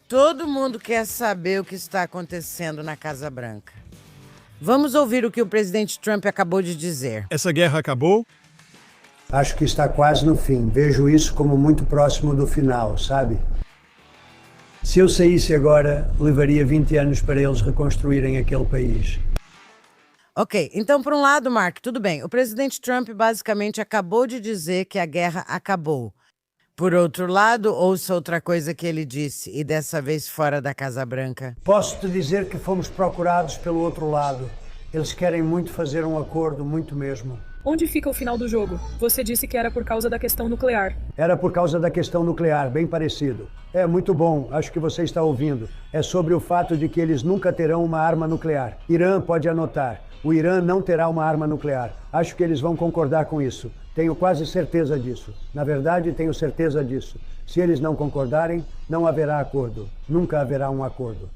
Todo mundo quer saber o que está acontecendo na Casa Branca. Vamos ouvir o que o presidente Trump acabou de dizer. Essa guerra acabou? Acho que está quase no fim. Vejo isso como muito próximo do final, sabe? Se eu saísse agora, levaria 20 anos para eles reconstruírem aquele país. Ok, então por um lado, Mark, tudo bem. O presidente Trump basicamente acabou de dizer que a guerra acabou. Por outro lado, ouça outra coisa que ele disse, e dessa vez fora da Casa Branca. Posso te dizer que fomos procurados pelo outro lado. Eles querem muito fazer um acordo, muito mesmo. Onde fica o final do jogo? Você disse que era por causa da questão nuclear. Era por causa da questão nuclear, bem parecido. É muito bom, acho que você está ouvindo. É sobre o fato de que eles nunca terão uma arma nuclear. Irã pode anotar. O Irã não terá uma arma nuclear. Acho que eles vão concordar com isso. Tenho quase certeza disso. Na verdade, tenho certeza disso. Se eles não concordarem, não haverá acordo. Nunca haverá um acordo.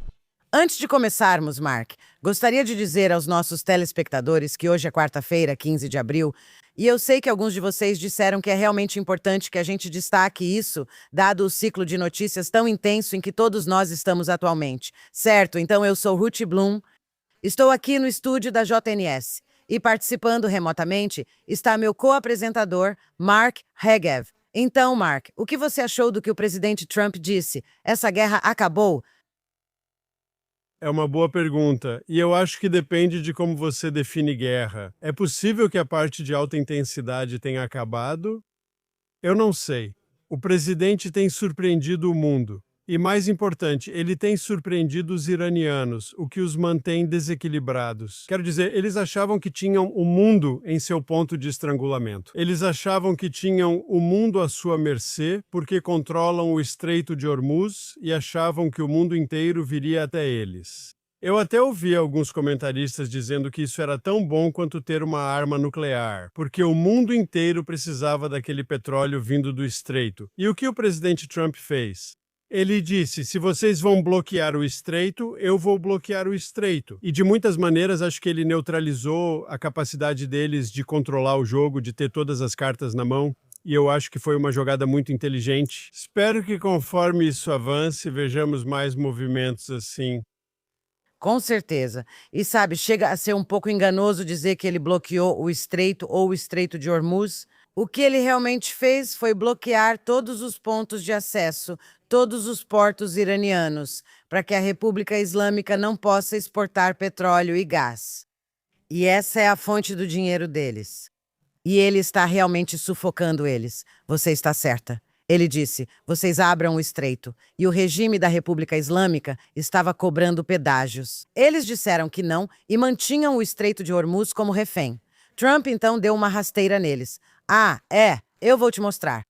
Antes de começarmos, Mark, gostaria de dizer aos nossos telespectadores que hoje é quarta-feira, 15 de abril, e eu sei que alguns de vocês disseram que é realmente importante que a gente destaque isso, dado o ciclo de notícias tão intenso em que todos nós estamos atualmente. Certo, então eu sou Ruth Bloom, estou aqui no estúdio da JNS, e participando remotamente está meu co-apresentador, Mark Regev. Então, Mark, o que você achou do que o presidente Trump disse? Essa guerra acabou? É uma boa pergunta, e eu acho que depende de como você define guerra. É possível que a parte de alta intensidade tenha acabado? Eu não sei. O presidente tem surpreendido o mundo. E mais importante, ele tem surpreendido os iranianos, o que os mantém desequilibrados. Quero dizer, eles achavam que tinham o mundo em seu ponto de estrangulamento. Eles achavam que tinham o mundo à sua mercê porque controlam o Estreito de Hormuz e achavam que o mundo inteiro viria até eles. Eu até ouvi alguns comentaristas dizendo que isso era tão bom quanto ter uma arma nuclear, porque o mundo inteiro precisava daquele petróleo vindo do Estreito. E o que o presidente Trump fez? Ele disse, se vocês vão bloquear o Estreito, eu vou bloquear o Estreito. E de muitas maneiras acho que ele neutralizou a capacidade deles de controlar o jogo, de ter todas as cartas na mão. E eu acho que foi uma jogada muito inteligente. Espero que conforme isso avance, vejamos mais movimentos assim. Com certeza. E sabe, chega a ser um pouco enganoso dizer que ele bloqueou o Estreito ou o Estreito de Hormuz. O que ele realmente fez foi bloquear todos os pontos de acesso, todos os portos iranianos, para que a República Islâmica não possa exportar petróleo e gás. E essa é a fonte do dinheiro deles. E ele está realmente sufocando eles. Você está certa. Ele disse, vocês abram o estreito. E o regime da República Islâmica estava cobrando pedágios. Eles disseram que não e mantinham o Estreito de Hormuz como refém. Trump então deu uma rasteira neles. Ah, eu vou te mostrar.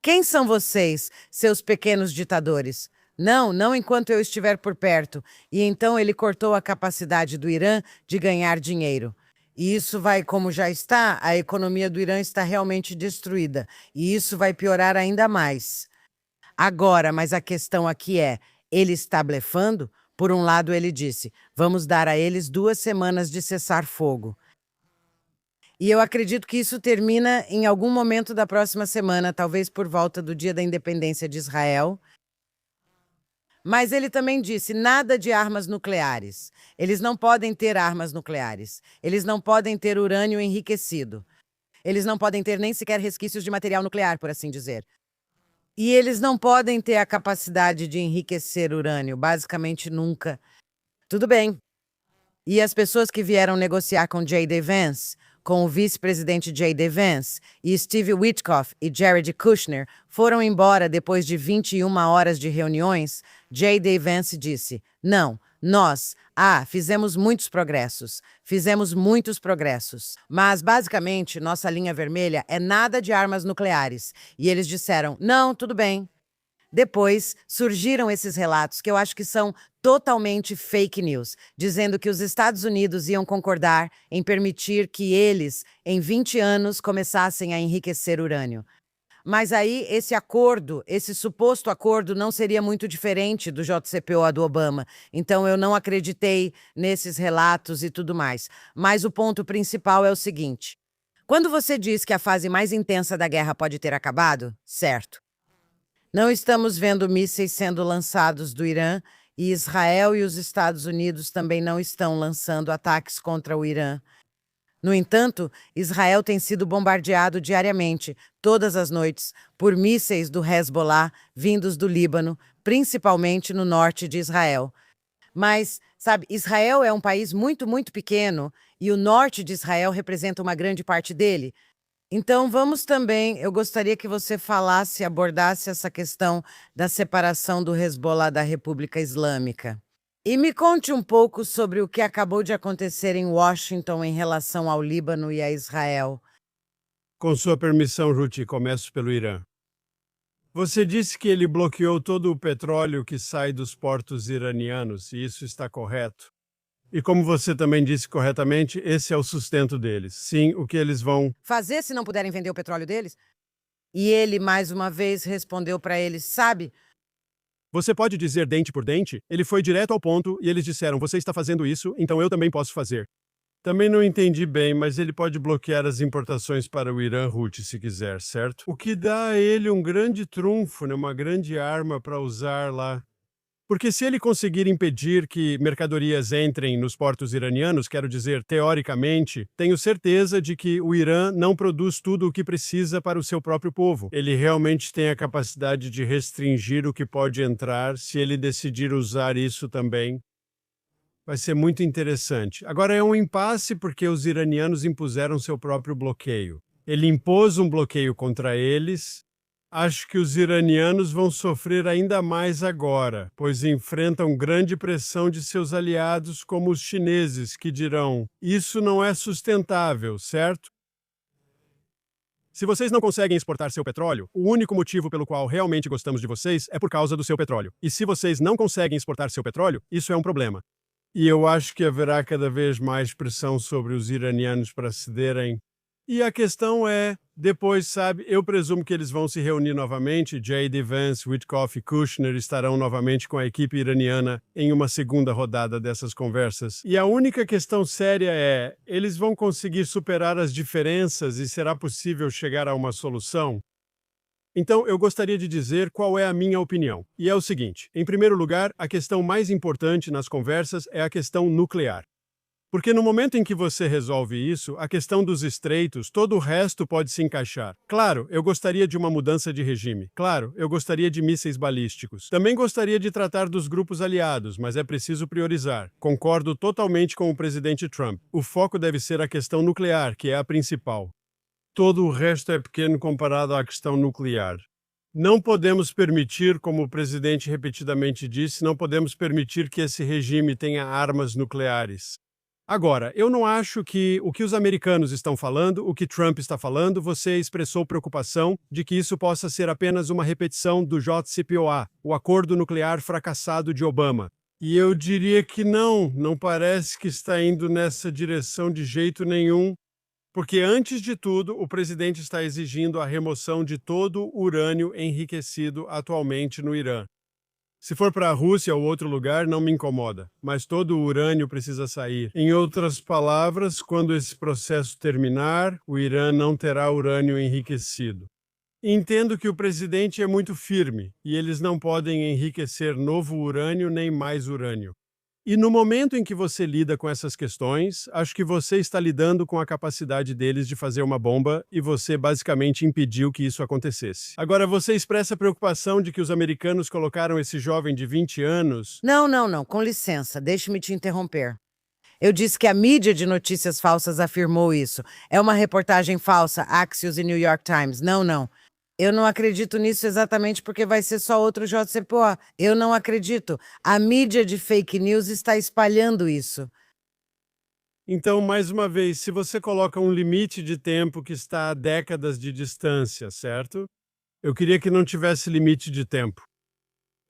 Quem são vocês, seus pequenos ditadores? Não enquanto eu estiver por perto. E então ele cortou a capacidade do Irã de ganhar dinheiro. E isso vai, como já está, a economia do Irã está realmente destruída. E isso vai piorar ainda mais. Agora, mas a questão aqui é, ele está blefando? Por um lado, ele disse, vamos dar a eles 2 semanas de cessar fogo. E eu acredito que isso termina em algum momento da próxima semana, talvez por volta do Dia da Independência de Israel. Mas ele também disse nada de armas nucleares. Eles não podem ter armas nucleares. Eles não podem ter urânio enriquecido. Eles não podem ter nem sequer resquícios de material nuclear, por assim dizer. E eles não podem ter a capacidade de enriquecer urânio, basicamente nunca. Tudo bem. E as pessoas que vieram negociar com J.D. Vance, com o vice-presidente J.D. Vance, e Steve Witkoff e Jared Kushner foram embora depois de 21 horas de reuniões, J.D. Vance disse, não, nós, fizemos muitos progressos, mas basicamente nossa linha vermelha é nada de armas nucleares. E eles disseram, não, tudo bem. Depois surgiram esses relatos que eu acho que são totalmente fake news, dizendo que os Estados Unidos iam concordar em permitir que eles, em 20 anos, começassem a enriquecer urânio. Mas aí esse acordo, esse suposto acordo, não seria muito diferente do JCPOA do Obama. Então eu não acreditei nesses relatos e tudo mais. Mas o ponto principal é o seguinte. Quando você diz que a fase mais intensa da guerra pode ter acabado, certo. Não estamos vendo mísseis sendo lançados do Irã e Israel e os Estados Unidos também não estão lançando ataques contra o Irã. No entanto, Israel tem sido bombardeado diariamente, todas as noites, por mísseis do Hezbollah vindos do Líbano, principalmente no norte de Israel. Mas, sabe, Israel é um país muito, muito pequeno e o norte de Israel representa uma grande parte dele. Então, eu gostaria que você falasse, abordasse essa questão da separação do Hezbollah da República Islâmica. E me conte um pouco sobre o que acabou de acontecer em Washington em relação ao Líbano e a Israel. Com sua permissão, Ruth, começo pelo Irã. Você disse que ele bloqueou todo o petróleo que sai dos portos iranianos, e isso está correto. E como você também disse corretamente, esse é o sustento deles. Sim, o que eles vão Fazer se não puderem vender o petróleo deles? E ele, mais uma vez, respondeu para eles, sabe? Você pode dizer dente por dente? Ele foi direto ao ponto e eles disseram, você está fazendo isso, então eu também posso fazer. Também não entendi bem, mas ele pode bloquear as importações para o Irã, Ruth, se quiser, certo? O que dá a ele um grande trunfo, né? Uma grande arma para usar lá. Porque se ele conseguir impedir que mercadorias entrem nos portos iranianos, quero dizer, teoricamente, tenho certeza de que o Irã não produz tudo o que precisa para o seu próprio povo. Ele realmente tem a capacidade de restringir o que pode entrar se ele decidir usar isso também. Vai ser muito interessante. Agora é um impasse porque os iranianos impuseram seu próprio bloqueio. Ele impôs um bloqueio contra eles. Acho que os iranianos vão sofrer ainda mais agora, pois enfrentam grande pressão de seus aliados, como os chineses, que dirão: isso não é sustentável, certo? Se vocês não conseguem exportar seu petróleo, o único motivo pelo qual realmente gostamos de vocês é por causa do seu petróleo. E se vocês não conseguem exportar seu petróleo, isso é um problema. E eu acho que haverá cada vez mais pressão sobre os iranianos para cederem. E a questão é, depois, sabe, eu presumo que eles vão se reunir novamente, J.D. Vance, Witkoff e Kushner estarão novamente com a equipe iraniana em uma segunda rodada dessas conversas. E a única questão séria é, eles vão conseguir superar as diferenças e será possível chegar a uma solução? Então, eu gostaria de dizer qual é a minha opinião. E é o seguinte, em primeiro lugar, a questão mais importante nas conversas é a questão nuclear. Porque no momento em que você resolve isso, a questão dos estreitos, todo o resto pode se encaixar. Claro, eu gostaria de uma mudança de regime. Claro, eu gostaria de mísseis balísticos. Também gostaria de tratar dos grupos aliados, mas é preciso priorizar. Concordo totalmente com o presidente Trump. O foco deve ser a questão nuclear, que é a principal. Todo o resto é pequeno comparado à questão nuclear. Não podemos permitir, como o presidente repetidamente disse, não podemos permitir que esse regime tenha armas nucleares. Agora, eu não acho que o que os americanos estão falando, o que Trump está falando, você expressou preocupação de que isso possa ser apenas uma repetição do JCPOA, o acordo nuclear fracassado de Obama. E eu diria que não parece que está indo nessa direção de jeito nenhum, porque antes de tudo, o presidente está exigindo a remoção de todo o urânio enriquecido atualmente no Irã. Se for para a Rússia ou outro lugar, não me incomoda, mas todo o urânio precisa sair. Em outras palavras, quando esse processo terminar, o Irã não terá urânio enriquecido. Entendo que o presidente é muito firme e eles não podem enriquecer novo urânio nem mais urânio. E no momento em que você lida com essas questões, acho que você está lidando com a capacidade deles de fazer uma bomba e você basicamente impediu que isso acontecesse. Agora, você expressa preocupação de que os americanos colocaram esse jovem de 20 anos... Não, com licença, deixe-me te interromper. Eu disse que a mídia de notícias falsas afirmou isso. É uma reportagem falsa, Axios e New York Times. Não. Eu não acredito nisso exatamente porque vai ser só outro JCPOA. Eu não acredito. A mídia de fake news está espalhando isso. Então, mais uma vez, se você coloca um limite de tempo que está a décadas de distância, certo? Eu queria que não tivesse limite de tempo.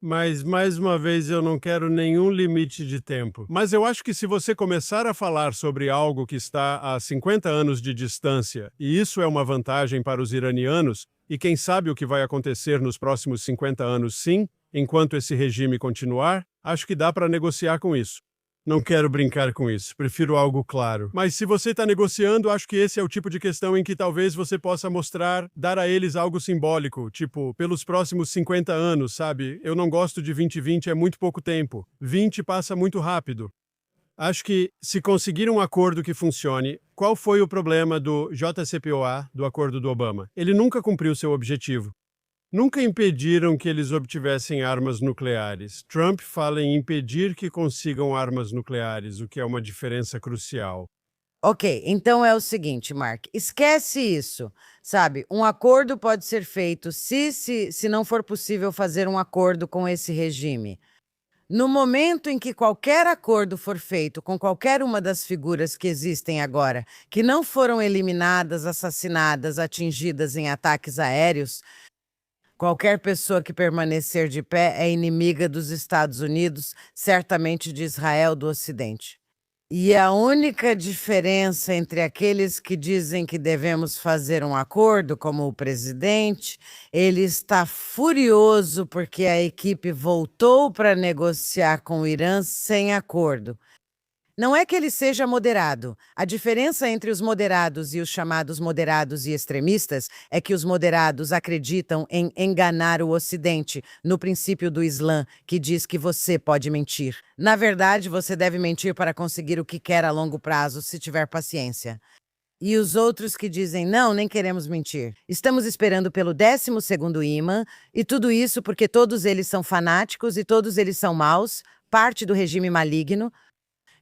Mas, mais uma vez, eu não quero nenhum limite de tempo. Mas eu acho que se você começar a falar sobre algo que está a 50 anos de distância, e isso é uma vantagem para os iranianos, e quem sabe o que vai acontecer nos próximos 50 anos sim, enquanto esse regime continuar, acho que dá para negociar com isso. Não quero brincar com isso, prefiro algo claro. Mas se você está negociando, acho que esse é o tipo de questão em que talvez você possa mostrar, dar a eles algo simbólico, tipo, pelos próximos 50 anos, sabe? Eu não gosto de 2020, é muito pouco tempo. 20 passa muito rápido. Acho que, se conseguir um acordo que funcione, qual foi o problema do JCPOA, do acordo do Obama? Ele nunca cumpriu seu objetivo. Nunca impediram que eles obtivessem armas nucleares. Trump fala em impedir que consigam armas nucleares, o que é uma diferença crucial. Ok, então é o seguinte, Mark, esquece isso, sabe? Um acordo pode ser feito se não for possível fazer um acordo com esse regime. No momento em que qualquer acordo for feito com qualquer uma das figuras que existem agora, que não foram eliminadas, assassinadas, atingidas em ataques aéreos, qualquer pessoa que permanecer de pé é inimiga dos Estados Unidos, certamente de Israel do Ocidente. E a única diferença entre aqueles que dizem que devemos fazer um acordo, como o presidente, ele está furioso porque a equipe voltou para negociar com o Irã sem acordo. Não é que ele seja moderado. A diferença entre os moderados e os chamados moderados e extremistas é que os moderados acreditam em enganar o Ocidente, no princípio do Islã, que diz que você pode mentir. Na verdade, você deve mentir para conseguir o que quer a longo prazo, se tiver paciência. E os outros que dizem, não, nem queremos mentir. Estamos esperando pelo 12º ímã, e tudo isso porque todos eles são fanáticos e todos eles são maus, parte do regime maligno.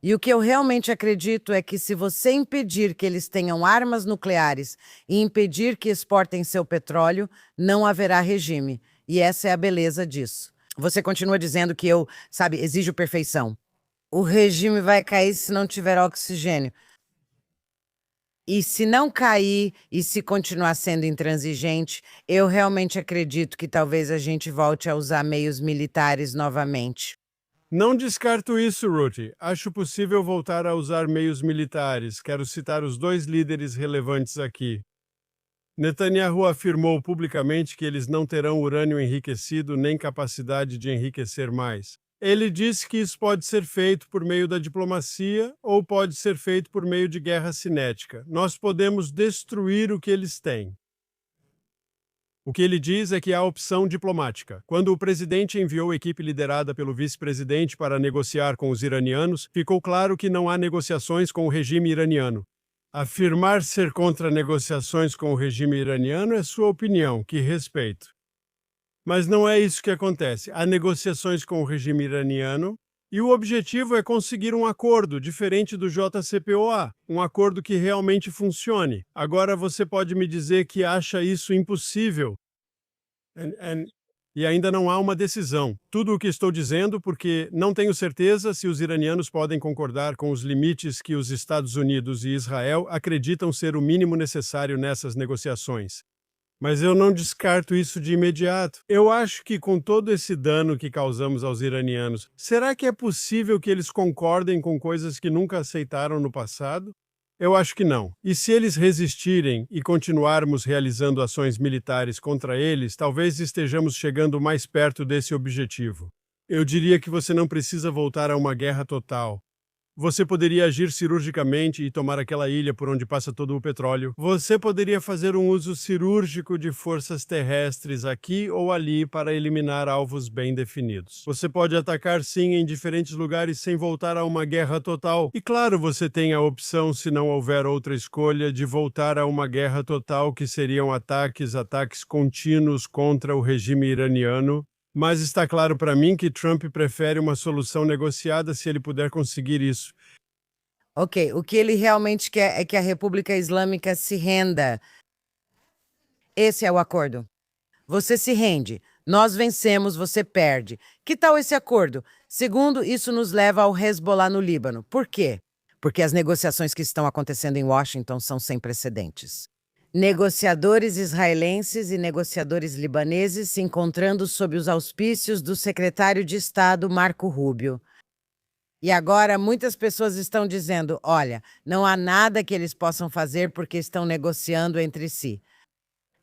E o que eu realmente acredito é que se você impedir que eles tenham armas nucleares e impedir que exportem seu petróleo, não haverá regime. E essa é a beleza disso. Você continua dizendo que eu, exijo perfeição. O regime vai cair se não tiver oxigênio. E se não cair e se continuar sendo intransigente, eu realmente acredito que talvez a gente volte a usar meios militares novamente. Não descarto isso, Ruth. Acho possível voltar a usar meios militares. Quero citar os 2 líderes relevantes aqui. Netanyahu afirmou publicamente que eles não terão urânio enriquecido nem capacidade de enriquecer mais. Ele disse que isso pode ser feito por meio da diplomacia ou pode ser feito por meio de guerra cinética. Nós podemos destruir o que eles têm. O que ele diz é que há opção diplomática. Quando o presidente enviou a equipe liderada pelo vice-presidente para negociar com os iranianos, ficou claro que não há negociações com o regime iraniano. Afirmar ser contra negociações com o regime iraniano é sua opinião, que respeito. Mas não é isso que acontece. Há negociações com o regime iraniano e o objetivo é conseguir um acordo diferente do JCPOA, um acordo que realmente funcione. Agora você pode me dizer que acha isso impossível. E ainda não há uma decisão. Tudo o que estou dizendo porque não tenho certeza se os iranianos podem concordar com os limites que os Estados Unidos e Israel acreditam ser o mínimo necessário nessas negociações. Mas eu não descarto isso de imediato. Eu acho que com todo esse dano que causamos aos iranianos, será que é possível que eles concordem com coisas que nunca aceitaram no passado? Eu acho que não. E se eles resistirem e continuarmos realizando ações militares contra eles, talvez estejamos chegando mais perto desse objetivo. Eu diria que você não precisa voltar a uma guerra total. Você poderia agir cirurgicamente e tomar aquela ilha por onde passa todo o petróleo. Você poderia fazer um uso cirúrgico de forças terrestres aqui ou ali para eliminar alvos bem definidos. Você pode atacar sim em diferentes lugares sem voltar a uma guerra total. E claro, você tem a opção, se não houver outra escolha, de voltar a uma guerra total, que seriam ataques contínuos contra o regime iraniano. Mas está claro para mim que Trump prefere uma solução negociada se ele puder conseguir isso. Ok, o que ele realmente quer é que a República Islâmica se renda. Esse é o acordo. Você se rende, nós vencemos, você perde. Que tal esse acordo? Segundo, isso nos leva ao Hezbollah no Líbano. Por quê? Porque as negociações que estão acontecendo em Washington são sem precedentes. Negociadores israelenses e negociadores libaneses se encontrando sob os auspícios do secretário de Estado Marco Rubio. E agora muitas pessoas estão dizendo, olha, não há nada que eles possam fazer porque estão negociando entre si.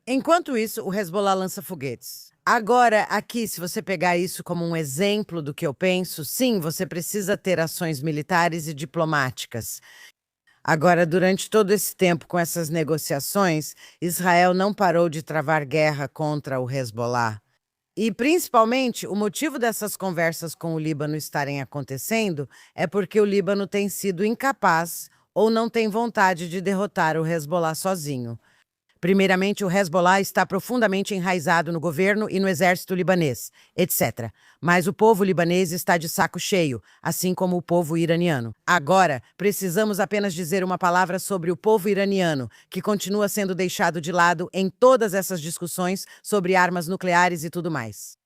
Enquanto isso, o Hezbollah lança foguetes. Agora, aqui, se você pegar isso como um exemplo do que eu penso, sim, você precisa ter ações militares e diplomáticas. Agora, durante todo esse tempo com essas negociações, Israel não parou de travar guerra contra o Hezbollah. E, principalmente, o motivo dessas conversas com o Líbano estarem acontecendo é porque o Líbano tem sido incapaz ou não tem vontade de derrotar o Hezbollah sozinho. Primeiramente, o Hezbollah está profundamente enraizado no governo e no exército libanês, etc. Mas o povo libanês está de saco cheio, assim como o povo iraniano. Agora, precisamos apenas dizer uma palavra sobre o povo iraniano, que continua sendo deixado de lado em todas essas discussões sobre armas nucleares e tudo mais.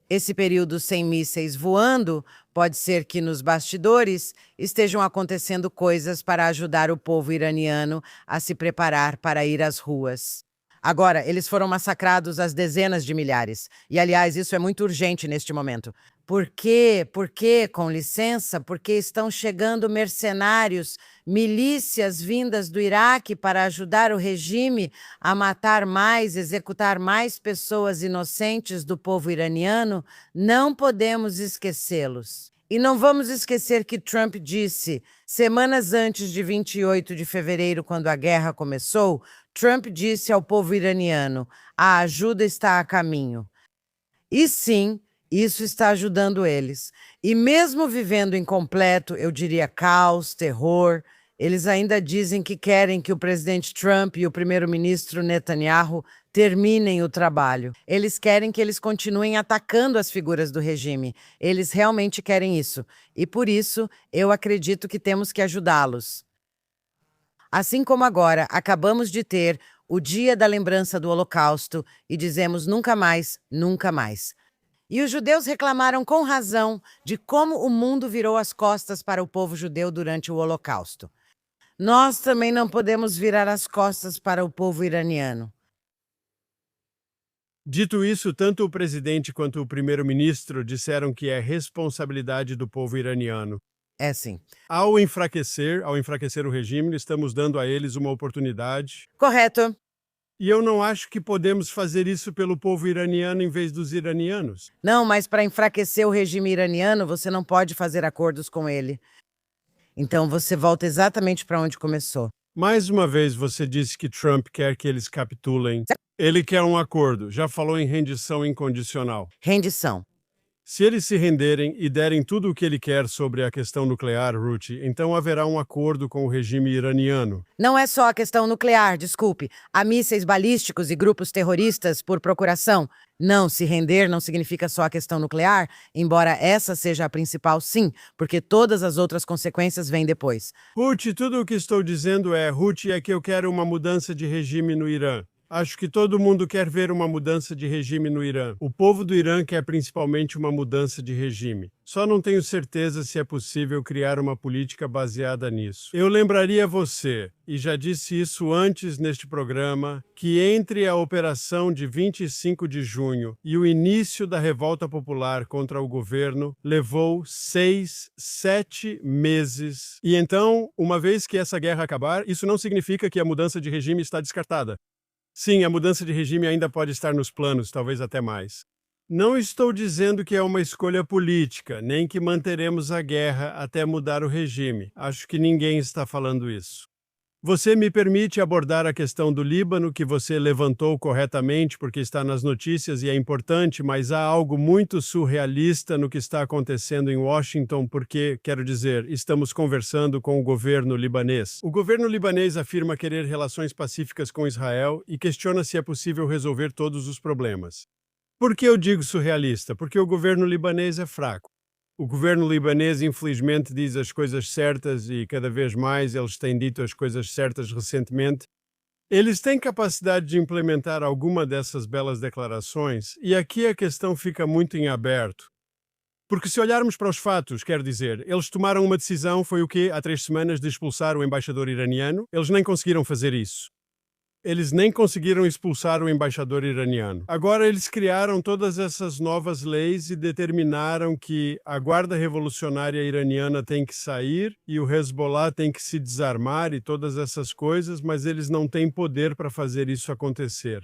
Esse período sem mísseis voando pode ser que nos bastidores estejam acontecendo coisas para ajudar o povo iraniano a se preparar para ir às ruas. Agora, eles foram massacrados às dezenas de milhares. E, aliás, isso é muito urgente neste momento. Por quê? Porque, com licença, porque estão chegando mercenários, milícias vindas do Iraque para ajudar o regime a matar mais, executar mais pessoas inocentes do povo iraniano. Não podemos esquecê-los. E não vamos esquecer que Trump disse, semanas antes de 28 de fevereiro, quando a guerra começou, Trump disse ao povo iraniano, a ajuda está a caminho. E sim, isso está ajudando eles. E mesmo vivendo em completo, eu diria, caos, terror, eles ainda dizem que querem que o presidente Trump e o primeiro-ministro Netanyahu terminem o trabalho. Eles querem que eles continuem atacando as figuras do regime. Eles realmente querem isso. E por isso, eu acredito que temos que ajudá-los. Assim como agora acabamos de ter o Dia da Lembrança do Holocausto e dizemos nunca mais, nunca mais. E os judeus reclamaram com razão de como o mundo virou as costas para o povo judeu durante o Holocausto. Nós também não podemos virar as costas para o povo iraniano. Dito isso, tanto o presidente quanto o primeiro-ministro disseram que é responsabilidade do povo iraniano. É sim. Ao enfraquecer o regime, estamos dando a eles uma oportunidade. Correto. E eu não acho que podemos fazer isso pelo povo iraniano em vez dos iranianos. Não, mas para enfraquecer o regime iraniano, você não pode fazer acordos com ele. Então você volta exatamente para onde começou. Mais uma vez você disse que Trump quer que eles capitulem. Ele quer um acordo, já falou em rendição incondicional. Rendição. Se eles se renderem e derem tudo o que ele quer sobre a questão nuclear, Ruth, então haverá um acordo com o regime iraniano. Não é só a questão nuclear, desculpe. Há mísseis balísticos e grupos terroristas por procuração. Não, se render não significa só a questão nuclear, embora essa seja a principal, sim, porque todas as outras consequências vêm depois. Ruth, tudo o que estou dizendo Ruth, é que eu quero uma mudança de regime no Irã. Acho que todo mundo quer ver uma mudança de regime no Irã. O povo do Irã quer principalmente uma mudança de regime. Só não tenho certeza se é possível criar uma política baseada nisso. Eu lembraria você, e já disse isso antes neste programa, que entre a operação de 25 de junho e o início da revolta popular contra o governo, levou 6, 7 meses. E então, uma vez que essa guerra acabar, isso não significa que a mudança de regime está descartada. Sim, a mudança de regime ainda pode estar nos planos, talvez até mais. Não estou dizendo que é uma escolha política, nem que manteremos a guerra até mudar o regime. Acho que ninguém está falando isso. Você me permite abordar a questão do Líbano, que você levantou corretamente porque está nas notícias e é importante, mas há algo muito surrealista no que está acontecendo em Washington porque, quero dizer, estamos conversando com o governo libanês. O governo libanês afirma querer relações pacíficas com Israel e questiona se é possível resolver todos os problemas. Por que eu digo surrealista? Porque o governo libanês é fraco. O governo libanês, infelizmente, diz as coisas certas e cada vez mais eles têm dito as coisas certas recentemente. Eles têm capacidade de implementar alguma dessas belas declarações e aqui a questão fica muito em aberto. Porque se olharmos para os fatos, quer dizer, eles tomaram uma decisão, foi o quê? Há 3 semanas de expulsar o embaixador iraniano. Eles nem conseguiram fazer isso. Eles nem conseguiram expulsar o embaixador iraniano. Agora eles criaram todas essas novas leis e determinaram que a Guarda Revolucionária Iraniana tem que sair e o Hezbollah tem que se desarmar e todas essas coisas, mas eles não têm poder para fazer isso acontecer.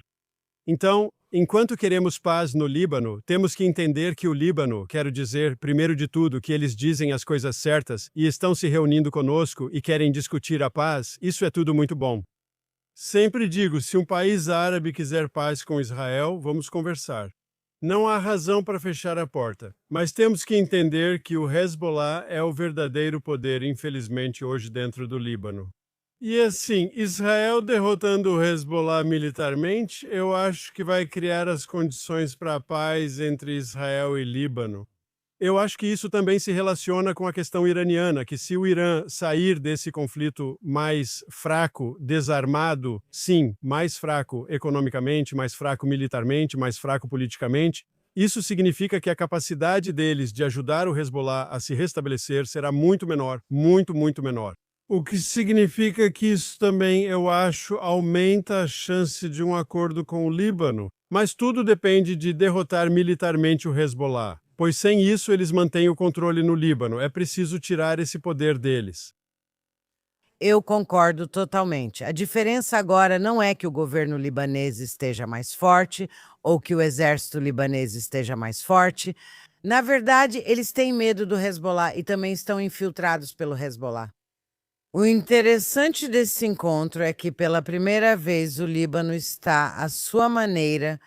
Então, Enquanto queremos paz no Líbano, temos que entender que o Líbano, quero dizer, primeiro de tudo, que eles dizem as coisas certas e estão se reunindo conosco e querem discutir a paz, isso é tudo muito bom. Sempre digo, se um país árabe quiser paz com Israel, vamos conversar. Não há razão para fechar a porta, mas temos que entender que o Hezbollah é o verdadeiro poder, infelizmente, hoje dentro do Líbano. E assim, Israel derrotando o Hezbollah militarmente, eu acho que vai criar as condições para a paz entre Israel e Líbano. Eu acho que isso também se relaciona com a questão iraniana, que se o Irã sair desse conflito mais fraco, desarmado, sim, mais fraco economicamente, mais fraco militarmente, mais fraco politicamente, isso significa que a capacidade deles de ajudar o Hezbollah a se restabelecer será muito menor, muito, muito menor. O que significa que isso também, eu acho, aumenta a chance de um acordo com o Líbano. Mas tudo depende de derrotar militarmente o Hezbollah, pois sem isso eles mantêm o controle no Líbano. É preciso tirar esse poder deles. Eu concordo totalmente. A diferença agora não é que o governo libanês esteja mais forte ou que o exército libanês esteja mais forte. Na verdade, eles têm medo do Hezbollah e também estão infiltrados pelo Hezbollah. O interessante desse encontro é que, pela primeira vez, o Líbano está, à sua maneira,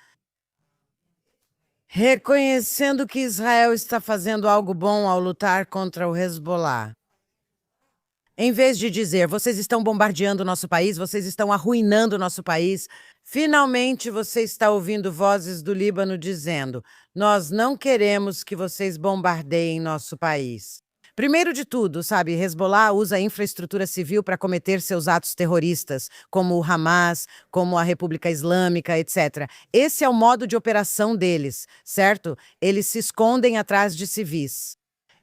reconhecendo que Israel está fazendo algo bom ao lutar contra o Hezbollah. Em vez de dizer, vocês estão bombardeando o nosso país, vocês estão arruinando o nosso país, finalmente você está ouvindo vozes do Líbano dizendo, nós não queremos que vocês bombardeiem nosso país. Primeiro de tudo, sabe, Hezbollah usa a infraestrutura civil para cometer seus atos terroristas, como o Hamas, como a República Islâmica, etc. Esse é o modo de operação deles, certo? Eles se escondem atrás de civis.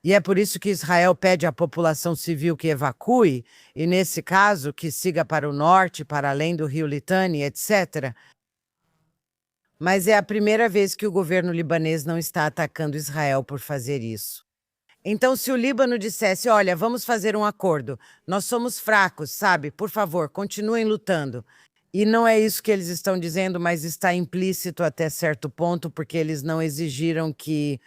E é por isso que Israel pede à população civil que evacue, e nesse caso, que siga para o norte, para além do rio Litani, etc. Mas é a primeira vez que o governo libanês não está atacando Israel por fazer isso. Então, se o Líbano dissesse, olha, vamos fazer um acordo, nós somos fracos, sabe? Por favor, continuem lutando. E não é isso que eles estão dizendo, mas está implícito até certo ponto, porque eles não exigiram que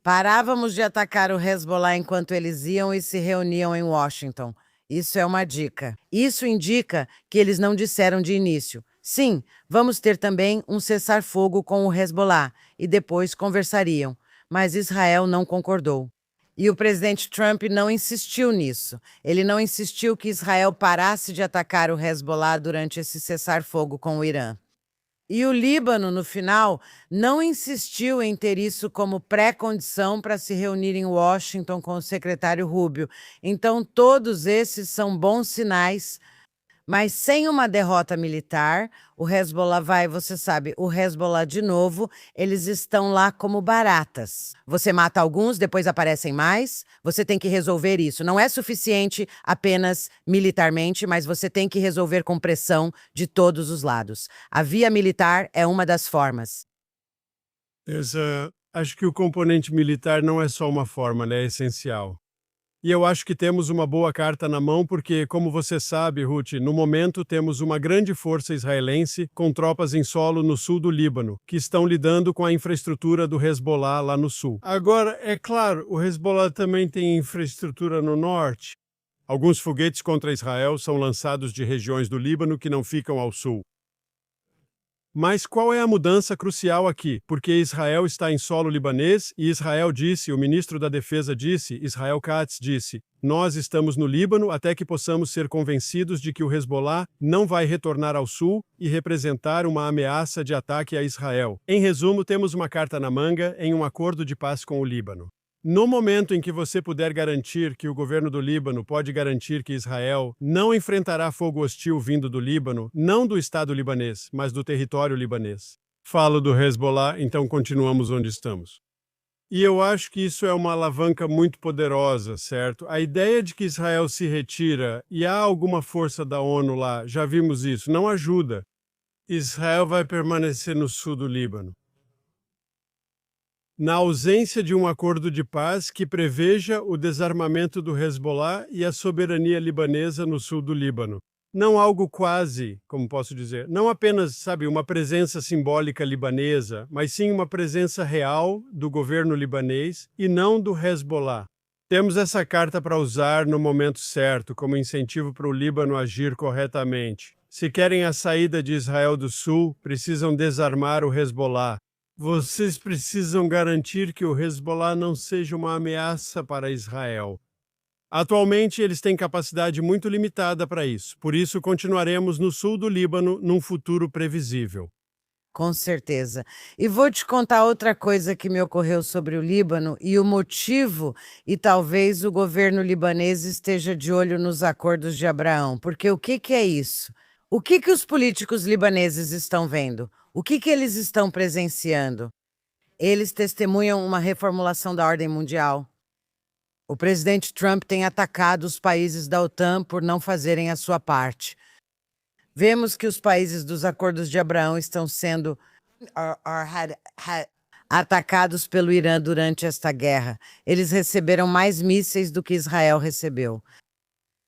parávamos de atacar o Hezbollah enquanto eles iam e se reuniam em Washington. Isso é uma dica. Isso indica que eles não disseram de início. Sim, vamos ter também um cessar-fogo com o Hezbollah, e depois conversariam. Mas Israel não concordou. E o presidente Trump não insistiu nisso. Ele não insistiu que Israel parasse de atacar o Hezbollah durante esse cessar-fogo com o Irã. E o Líbano, no final, não insistiu em ter isso como pré-condição para se reunir em Washington com o secretário Rubio. Então, todos esses são bons sinais. Mas sem uma derrota militar, o Hezbollah vai, você sabe, o Hezbollah de novo, eles estão lá como baratas. Você mata alguns, depois aparecem mais, você tem que resolver isso. Não é suficiente apenas militarmente, mas você tem que resolver com pressão de todos os lados. A via militar é uma das formas. Acho que o componente militar não é só uma forma, né? É essencial. E eu acho que temos uma boa carta na mão porque, como você sabe, Ruth, no momento temos uma grande força israelense com tropas em solo no sul do Líbano, que estão lidando com a infraestrutura do Hezbollah lá no sul. Agora, é claro, o Hezbollah também tem infraestrutura no norte. Alguns foguetes contra Israel são lançados de regiões do Líbano que não ficam ao sul. Mas qual é a mudança crucial aqui? Porque Israel está em solo libanês e Israel disse, o ministro da Defesa disse, Israel Katz disse, nós estamos no Líbano até que possamos ser convencidos de que o Hezbollah não vai retornar ao sul e representar uma ameaça de ataque a Israel. Em resumo, temos uma carta na manga em um acordo de paz com o Líbano. No momento em que você puder garantir que o governo do Líbano pode garantir que Israel não enfrentará fogo hostil vindo do Líbano, não do Estado libanês, mas do território libanês. Falo do Hezbollah, então continuamos onde estamos. E eu acho que isso é uma alavanca muito poderosa, certo? A ideia de que Israel se retira e há alguma força da ONU lá, já vimos isso, não ajuda. Israel vai permanecer no sul do Líbano. Na ausência de um acordo de paz que preveja o desarmamento do Hezbollah e a soberania libanesa no sul do Líbano. Não algo quase, como posso dizer, não apenas, sabe, uma presença simbólica libanesa, mas sim uma presença real do governo libanês e não do Hezbollah. Temos essa carta para usar no momento certo, como incentivo para o Líbano agir corretamente. Se querem a saída de Israel do Sul, precisam desarmar o Hezbollah. Vocês precisam garantir que o Hezbollah não seja uma ameaça para Israel. Atualmente, eles têm capacidade muito limitada para isso. Por isso, continuaremos no sul do Líbano num futuro previsível. Com certeza. E vou te contar outra coisa que me ocorreu sobre o Líbano e o motivo, e talvez o governo libanês esteja de olho nos acordos de Abraão. Porque o que é isso? O que os políticos libaneses estão vendo? O que eles estão presenciando? Eles testemunham uma reformulação da ordem mundial. O presidente Trump tem atacado os países da OTAN por não fazerem a sua parte. Vemos que os países dos acordos de Abraão estão sendo atacados pelo Irã durante esta guerra. Eles receberam mais mísseis do que Israel recebeu.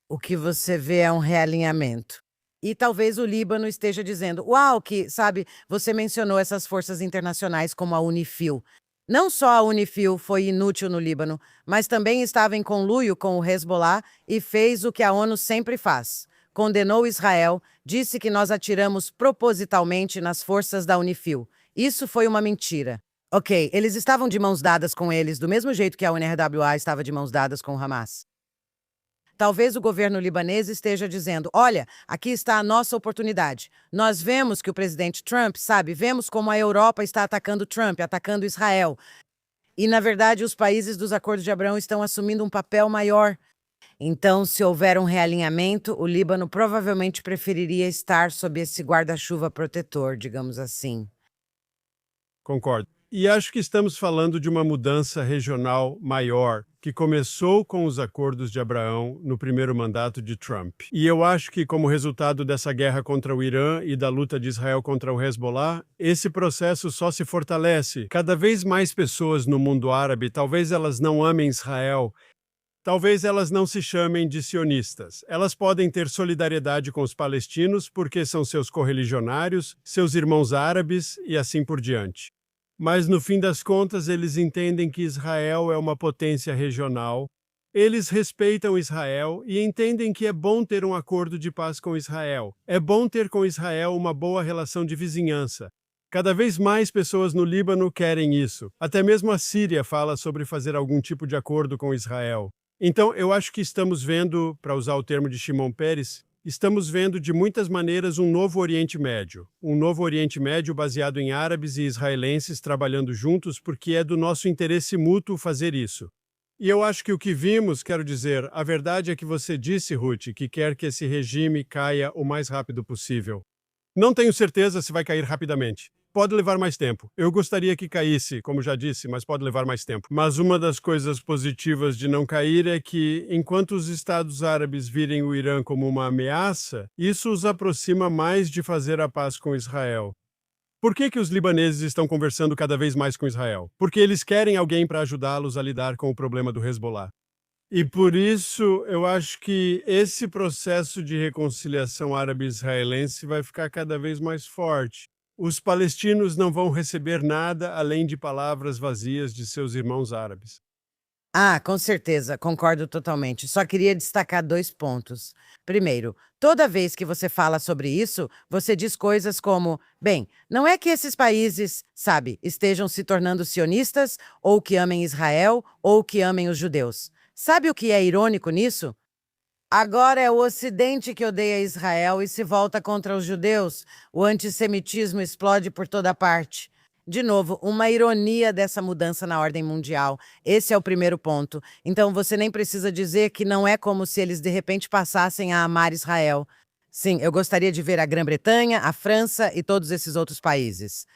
O que você vê é um realinhamento. E talvez o Líbano esteja dizendo, uau, que, sabe, você mencionou essas forças internacionais como a Unifil. Não só a Unifil foi inútil no Líbano, mas também estava em conluio com o Hezbollah e fez o que a ONU sempre faz. Condenou Israel, disse que nós atiramos propositalmente nas forças da Unifil. Isso foi uma mentira. Ok, eles estavam de mãos dadas com eles, do mesmo jeito que a UNRWA estava de mãos dadas com o Hamas. Talvez o governo libanês esteja dizendo, olha, aqui está a nossa oportunidade. Nós vemos que o presidente Trump, sabe, vemos como a Europa está atacando Trump, atacando Israel. E, na verdade, os países dos acordos de Abraão estão assumindo um papel maior. Então, se houver um realinhamento, o Líbano provavelmente preferiria estar sob esse guarda-chuva protetor, digamos assim. Concordo. E acho que estamos falando de uma mudança regional maior, que começou com os acordos de Abraão no primeiro mandato de Trump. E eu acho que, como resultado dessa guerra contra o Irã e da luta de Israel contra o Hezbollah, esse processo só se fortalece. Cada vez mais pessoas no mundo árabe, talvez elas não amem Israel, talvez elas não se chamem de sionistas. Elas podem ter solidariedade com os palestinos porque são seus correligionários, seus irmãos árabes e assim por diante. Mas, no fim das contas, eles entendem que Israel é uma potência regional. Eles respeitam Israel e entendem que é bom ter um acordo de paz com Israel. É bom ter com Israel uma boa relação de vizinhança. Cada vez mais pessoas no Líbano querem isso. Até mesmo a Síria fala sobre fazer algum tipo de acordo com Israel. Então, eu acho que estamos vendo, para usar o termo de Shimon Peres, estamos vendo de muitas maneiras um novo Oriente Médio. Um novo Oriente Médio baseado em árabes e israelenses trabalhando juntos porque é do nosso interesse mútuo fazer isso. E eu acho que o que vimos, quero dizer, a verdade é que você disse, Ruth, que quer que esse regime caia o mais rápido possível. Não tenho certeza se vai cair rapidamente. Pode levar mais tempo. Eu gostaria que caísse, como já disse, mas pode levar mais tempo. Mas uma das coisas positivas de não cair é que, enquanto os Estados Árabes virem o Irã como uma ameaça, isso os aproxima mais de fazer a paz com Israel. Por que os libaneses estão conversando cada vez mais com Israel? Porque eles querem alguém para ajudá-los a lidar com o problema do Hezbollah. E por isso, eu acho que esse processo de reconciliação árabe-israelense vai ficar cada vez mais forte. Os palestinos não vão receber nada além de palavras vazias de seus irmãos árabes. Ah, com certeza, concordo totalmente. Só queria destacar 2 pontos. Primeiro, toda vez que você fala sobre isso, você diz coisas como, bem, não é que esses países, sabe, estejam se tornando sionistas, ou que amem Israel, ou que amem os judeus. Sabe o que é irônico nisso? Agora é o Ocidente que odeia Israel e se volta contra os judeus. O antissemitismo explode por toda parte. De novo, uma ironia dessa mudança na ordem mundial. Esse é o primeiro ponto. Então você nem precisa dizer que não é como se eles de repente passassem a amar Israel. Sim, eu gostaria de ver a Grã-Bretanha, a França e todos esses outros países.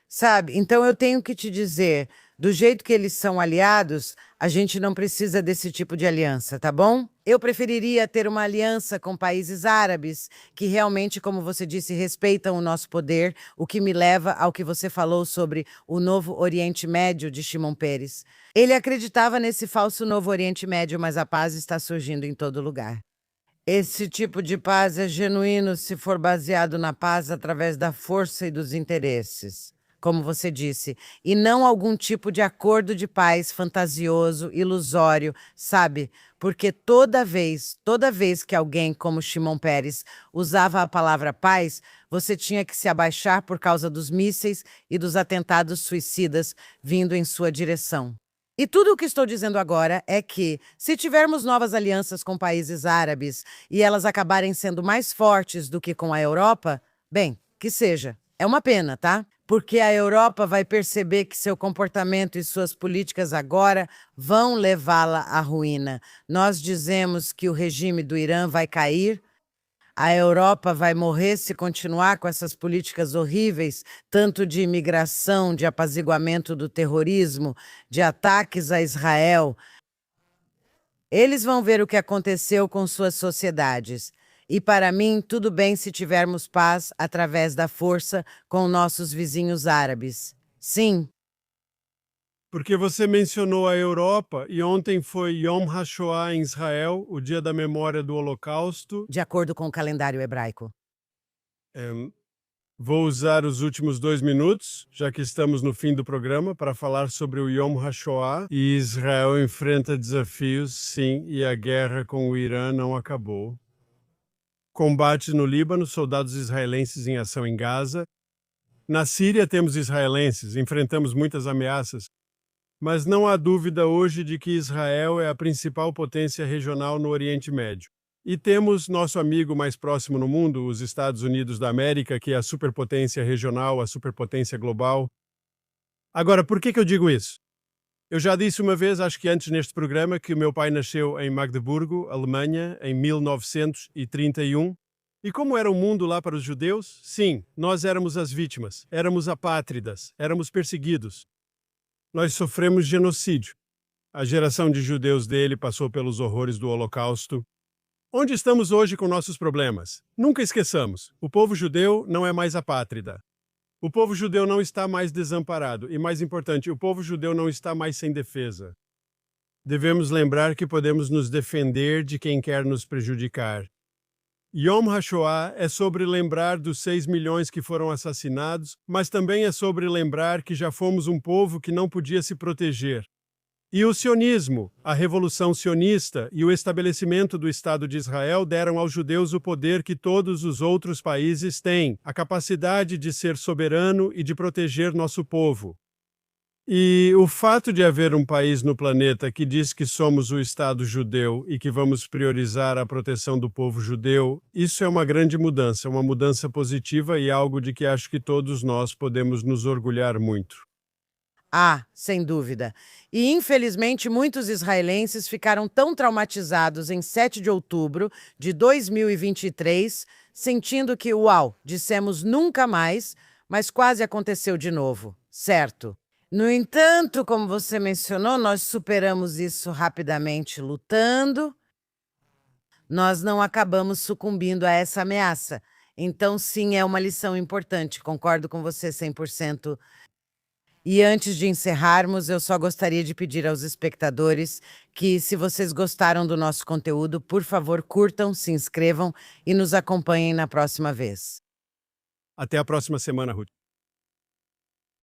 Sabe, então eu tenho que te dizer, do jeito que eles são aliados, a gente não precisa desse tipo de aliança, tá bom? Eu preferiria ter uma aliança com países árabes que realmente, como você disse, respeitam o nosso poder, o que me leva ao que você falou sobre o novo Oriente Médio de Shimon Peres. Ele acreditava nesse falso novo Oriente Médio, mas a paz está surgindo em todo lugar. Esse tipo de paz é genuíno se for baseado na paz através da força e dos interesses, como você disse, e não algum tipo de acordo de paz fantasioso, ilusório, sabe? Porque toda vez que alguém como Shimon Peres usava a palavra paz, você tinha que se abaixar por causa dos mísseis e dos atentados suicidas vindo em sua direção. E tudo o que estou dizendo agora é que, se tivermos novas alianças com países árabes e elas acabarem sendo mais fortes do que com a Europa, bem, que seja. É uma pena, tá? Porque a Europa vai perceber que seu comportamento e suas políticas agora vão levá-la à ruína. Nós dizemos que o regime do Irã vai cair. A Europa vai morrer se continuar com essas políticas horríveis, tanto de imigração, de apaziguamento do terrorismo, de ataques a Israel. Eles vão ver o que aconteceu com suas sociedades. E para mim, tudo bem se tivermos paz através da força com nossos vizinhos árabes. Sim, Porque você mencionou a Europa e ontem foi Yom HaShoah em Israel, o Dia da Memória do Holocausto. de acordo com o calendário hebraico. Vou usar os últimos 2 minutos, já que estamos no fim do programa, para falar sobre o Yom HaShoah. E Israel enfrenta desafios, sim, e a guerra com o Irã não acabou. Combate no Líbano, soldados israelenses em ação em Gaza. Na Síria temos israelenses, enfrentamos muitas ameaças. Mas não há dúvida hoje de que Israel é a principal potência regional no Oriente Médio. E temos nosso amigo mais próximo no mundo, os Estados Unidos da América, que é a superpotência regional, a superpotência global. Agora, por que eu digo isso? Eu já disse uma vez, acho que antes neste programa, que o meu pai nasceu em Magdeburgo, Alemanha, em 1931. E como era o mundo lá para os judeus? Sim, nós éramos as vítimas, éramos apátridas, éramos perseguidos. Nós sofremos genocídio. A geração de judeus dele passou pelos horrores do Holocausto. Onde estamos hoje com nossos problemas? Nunca esqueçamos, o povo judeu não é mais apátrida. O povo judeu não está mais desamparado e, mais importante, o povo judeu não está mais sem defesa. Devemos lembrar que podemos nos defender de quem quer nos prejudicar. Yom HaShoah é sobre lembrar dos 6 milhões que foram assassinados, mas também é sobre lembrar que já fomos um povo que não podia se proteger. E o sionismo, a revolução sionista e o estabelecimento do Estado de Israel deram aos judeus o poder que todos os outros países têm, a capacidade de ser soberano e de proteger nosso povo. E o fato de haver um país no planeta que diz que somos o Estado judeu e que vamos priorizar a proteção do povo judeu, isso é uma grande mudança, uma mudança positiva e algo de que acho que todos nós podemos nos orgulhar muito. Ah, sem dúvida. E, infelizmente, muitos israelenses ficaram tão traumatizados em 7 de outubro de 2023, sentindo que, uau, dissemos nunca mais, mas quase aconteceu de novo, certo? No entanto, como você mencionou, nós superamos isso rapidamente lutando. Nós não acabamos sucumbindo a essa ameaça. Então, sim, é uma lição importante. Concordo com você 100%. E antes de encerrarmos, eu só gostaria de pedir aos espectadores que, se vocês gostaram do nosso conteúdo, por favor, curtam, se inscrevam e nos acompanhem na próxima vez. Até a próxima semana, Ruth.